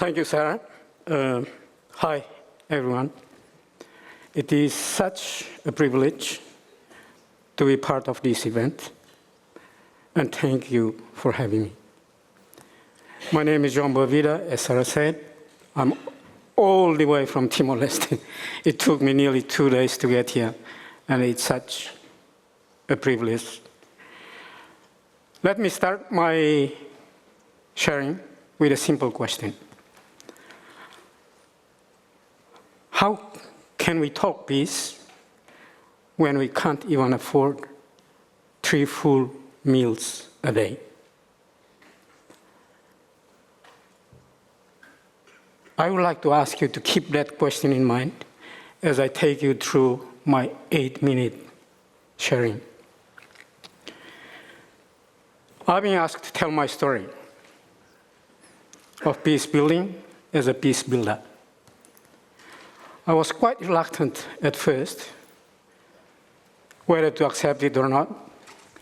Thank you, Sarah. Hi, everyone. It is such a privilege to be part of this event, and thank you for having me. My name is João Boavida, as Sarah said. I'm all the way from Timor Leste. It took me nearly 2 days to get here, and it's such a privilege. Let me start my sharing with a simple question. How can we talk peace when we can't even afford 3 full meals a day? I would like to ask you to keep that question in mind as I take you through my 8-minute sharing. I've been asked to tell my story of peace building as a peace builder. I was quite reluctant at first whether to accept it or not,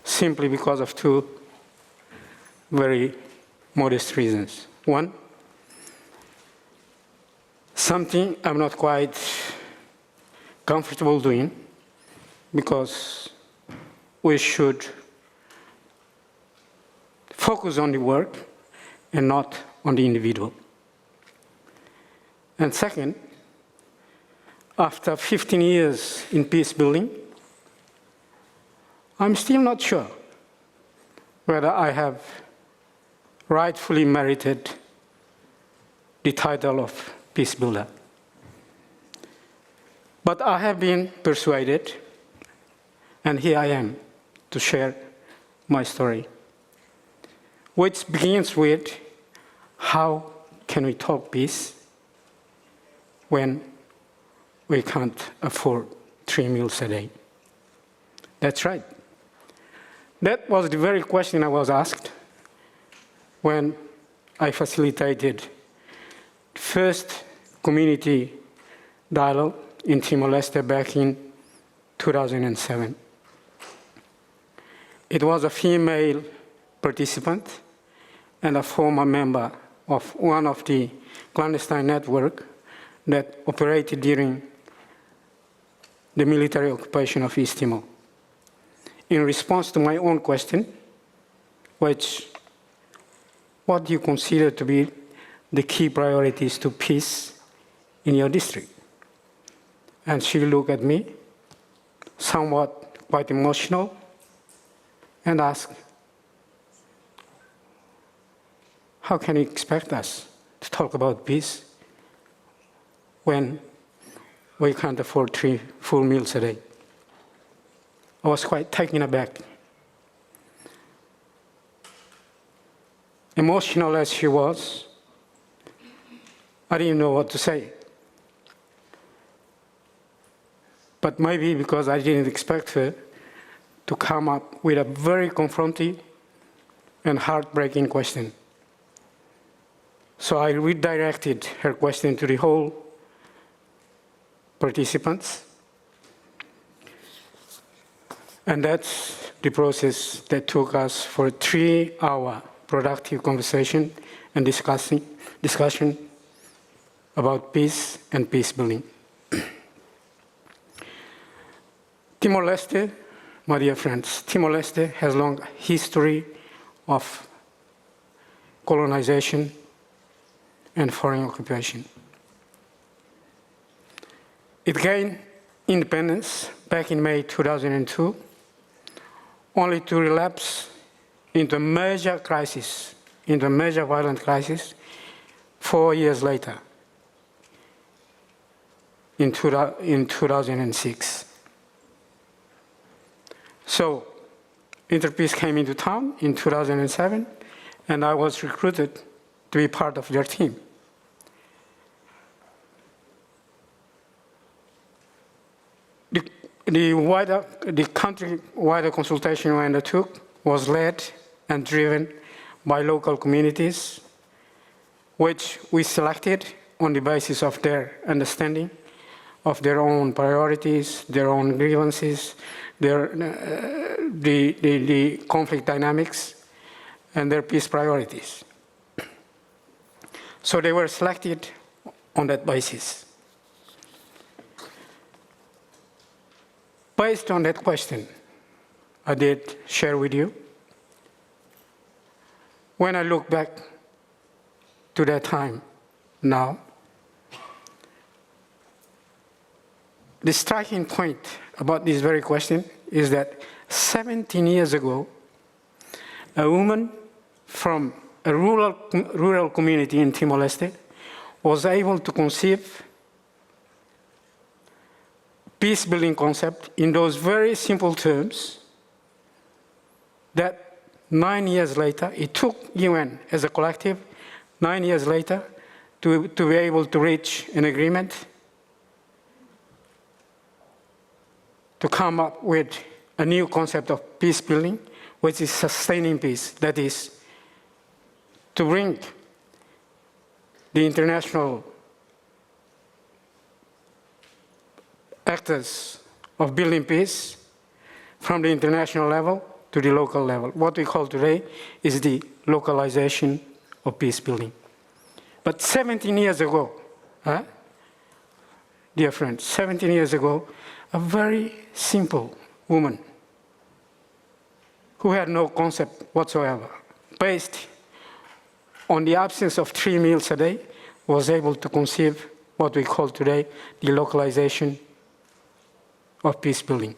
simply because of 2 very modest reasons. One, something I'm not quite comfortable doing, because we should focus on the work and not on the individual. And second, after 15 years in peace building, I'm still not sure whether I have rightfully merited the title of peace builder. But I have been persuaded, and here I am to share my story, which begins with how can we talk peace when we can't afford 3 meals a day. That's right. That was the very question I was asked when I facilitated the first community dialogue in Timor Leste back in 2007. It was a female participant and a former member of one of the clandestine networks that operated during the military occupation of East Timor. In response to my own question, which, what do you consider to be the key priorities to peace in your district? And she looked at me, somewhat quite emotional, and asked, how can you expect us to talk about peace when we can't afford 3 full meals a day? I was quite taken aback. Emotional as she was, I didn't know what to say. But maybe because I didn't expect her to come up with a very confronting and heartbreaking question. So I redirected her question to the whole participants. And that's the process that took us for a 3-hour productive conversation and discussion about peace and peace building. Timor Leste, my dear friends, Timor Leste has a long history of colonization and foreign occupation. It gained independence back in May 2002, only to relapse into a major crisis, into a major violent crisis 4 years later, in 2006. So, Interpeace came into town in 2007, and I was recruited to be part of their team. The country-wide consultation we undertook was led and driven by local communities, which we selected on the basis of their understanding of their own priorities, their own grievances, the conflict dynamics, and their peace priorities. So they were selected on that basis. Based on that question, I did share with you. When I look back to that time now, the striking point about this very question is that 17 years ago, a woman from a rural community in Timor Leste was able to conceive peace-building concept in those very simple terms that 9 years later, it took UN as a collective 9 years later to be able to reach an agreement to come up with a new concept of peace building, which is sustaining peace. That is, to bring the international actors of building peace from the international level to the local level. What we call today is the localization of peace building. But 17 years ago, dear friends, 17 years ago, a very simple woman who had no concept whatsoever, based on the absence of 3 meals a day, was able to conceive what we call today the localization of peace building.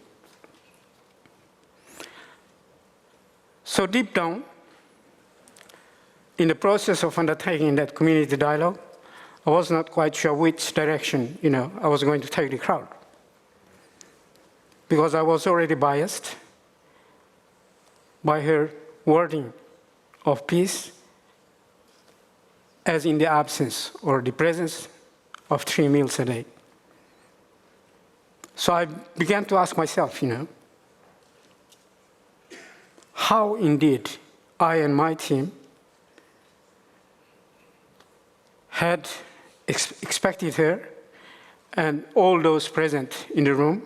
So deep down, in the process of undertaking that community dialogue, I was not quite sure which direction, I was going to take the crowd, because I was already biased by her wording of peace as in the absence or the presence of 3 meals a day. So I began to ask myself, how indeed I and my team had expected her and all those present in the room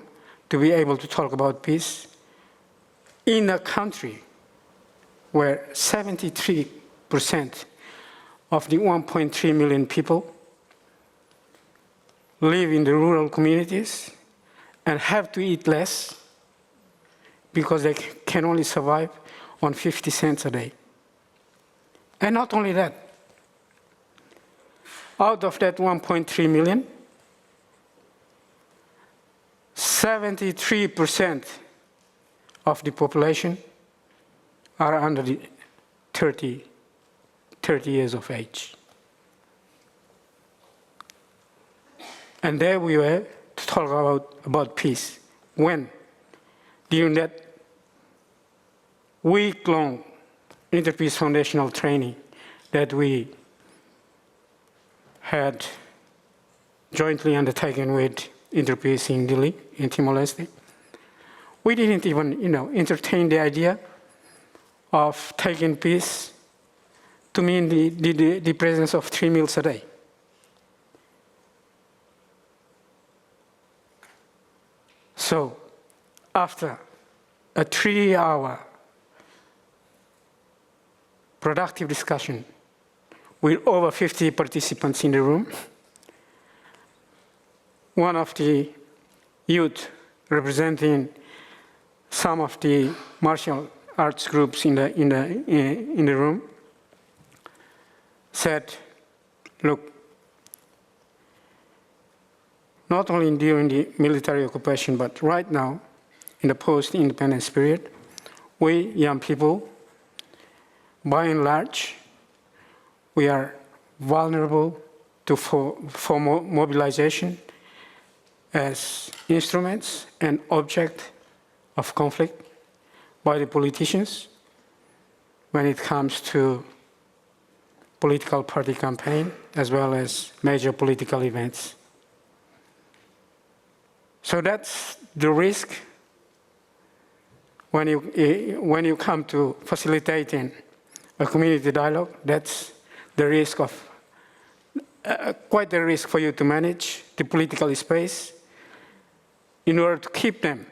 to be able to talk about peace in a country where 73% of the 1.3 million people live in the rural communities and have to eat less because they can only survive on 50 cents a day. And not only that, out of that 1.3 million, 73% of the population are under the 30 years of age. And there we were to talk about peace. When? During that week-long Interpeace foundational training that we had jointly undertaken with Interpeace in Dili, in Timor Leste, we didn't even, entertain the idea of taking peace to mean the presence of 3 meals a day. So, after a 3-hour productive discussion with over 50 participants in the room, one of the youth representing some of the martial arts groups in the room said, look, not only during the military occupation, but right now, in the post-independence period, we young people, by and large, we are vulnerable to for mobilization as instruments and object of conflict by the politicians when it comes to political party campaign as well as major political events. So that's the risk when you come to facilitating a community dialogue. That's the risk of, quite a risk for you to manage the political space in order to keep them,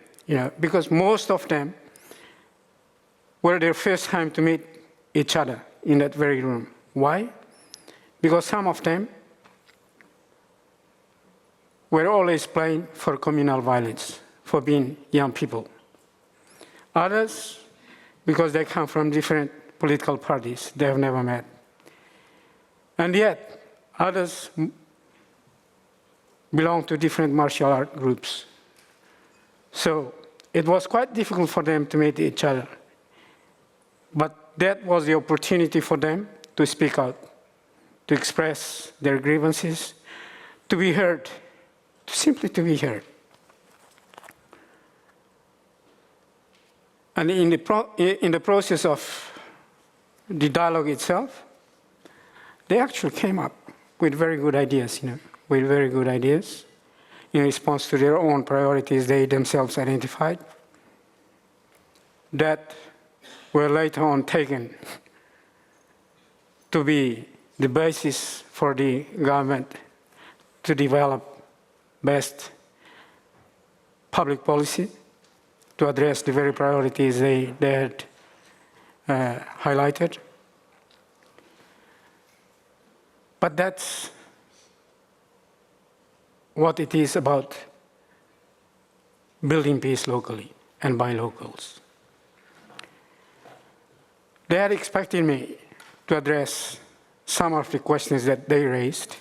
because most of them were their first time to meet each other in that very room. Why? because some of them were always blamed for communal violence, for being young people. Others, because they come from different political parties they have never met. And yet, others belong to different martial art groups. So it was quite difficult for them to meet each other. But that was the opportunity for them to speak out, to express their grievances, to be heard, simply to be heard. And in the process of the dialogue itself, they actually came up with very good ideas, with very good ideas in response to their own priorities they themselves identified that were later on taken to be the basis for the government to develop best public policy to address the very priorities they had highlighted. But that's what it is about building peace locally and by locals. They had expected me to address some of the questions that they raised,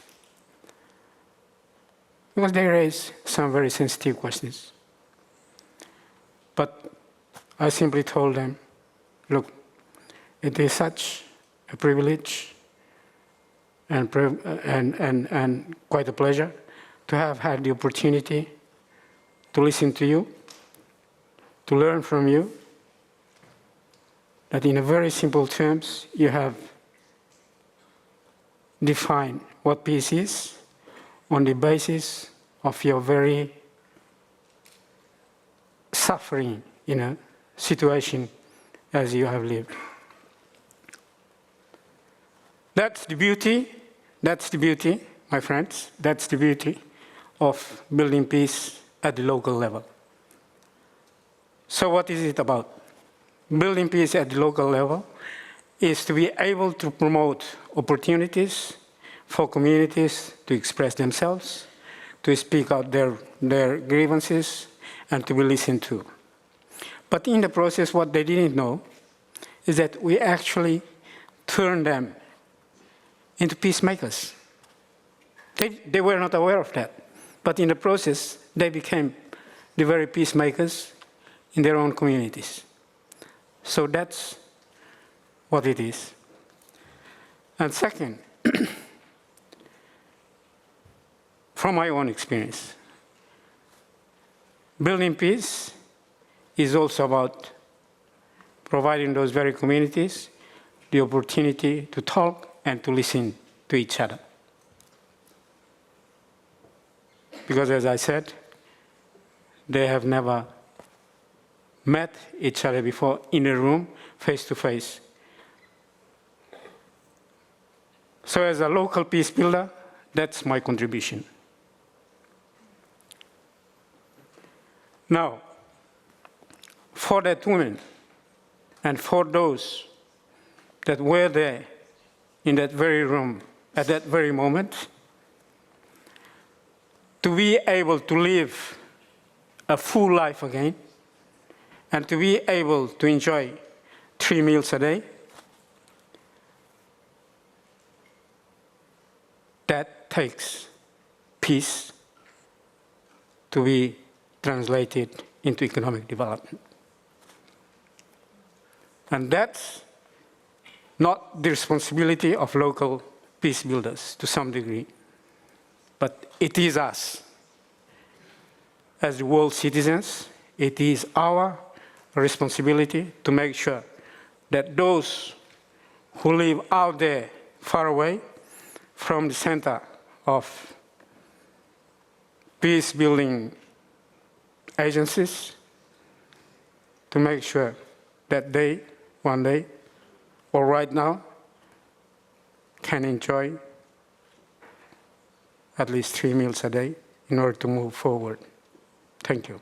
because they raised some very sensitive questions. But I simply told them, look, it is such a privilege and quite a pleasure to have had the opportunity to listen to you, to learn from you, that in a very simple terms, you have defined what peace is on the basis of your very suffering situation as you have lived. That's the beauty, my friends, that's the beauty of building peace at the local level. So what is it about? Building peace at the local level is to be able to promote opportunities for communities to express themselves, to speak out their grievances, and to be listened to. But in the process, what they didn't know is that we actually turn them into peacemakers. They were not aware of that. But in the process, they became the very peacemakers in their own communities. So that's what it is. And second, from my own experience, building peace is also about providing those very communities the opportunity to talk and to listen to each other. Because as I said, they have never met each other before in a room, face to face. So as a local peace builder, that's my contribution. Now, for that woman and for those that were there in that very room at that very moment, to be able to live a full life again and to be able to enjoy 3 meals a day, that takes peace to be translated into economic development. And that's not the responsibility of local peace builders to some degree, but it is us. As world citizens, it is our responsibility to make sure that those who live out there far away from the center of peace building agencies, to make sure that they, one day, or right now, can enjoy at least 3 meals a day in order to move forward. Thank you.